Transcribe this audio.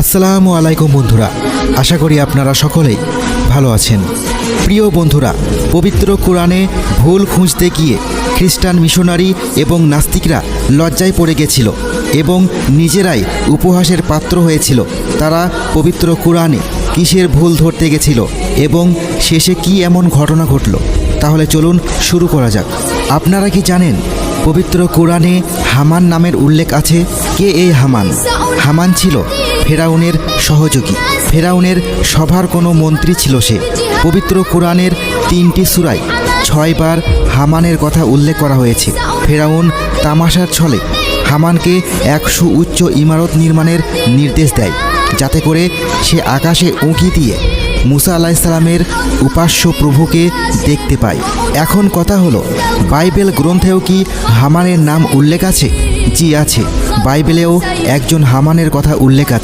আসসালামু আলাইকুম বন্ধুরা, আশা করি আপনারা সকলেই ভালো আছেন। প্রিয় বন্ধুরা, পবিত্র কোরআনে ভুল খুঁজতে গিয়ে খ্রিস্টান মিশনারি এবং নাস্তিকরা লজ্জায় পড়ে গেছিল এবং নিজেরাই উপহাসের পাত্র হয়েছিল। তারা পবিত্র কোরআনে কিসের ভুল ধরতে গেছিল এবং শেষে কি এমন ঘটনা ঘটল, তাহলে চলুন শুরু করা যাক। আপনারা কি জানেন পবিত্র কোরআনে হামান নামের উল্লেখ আছে? কে এই হামান? হামান ছিল ফেরাউনের সহযোগী, ফেরাউনের সভার কোনো মন্ত্রী ছিল সে। পবিত্র কোরআনের 3টি সূরায় 6 বার হামানের কথা উল্লেখ করা হয়েছে। ফেরাউন তামাশার ছলে হামানকে এক সুউচ্চ ইমারত নির্মাণের নির্দেশ দেয়, যাতে করে সে আকাশে উঁকি দিয়ে মুসা আলাইহিসসালামের উপাস্য প্রভুকে দেখতে পায়। এখন কথা হলো, বাইবেল গ্রন্থেও কি হামানের নাম উল্লেখ আছে? জি আছে, বাইবেলেও একজন হামানের কথা উল্লেখ আছে।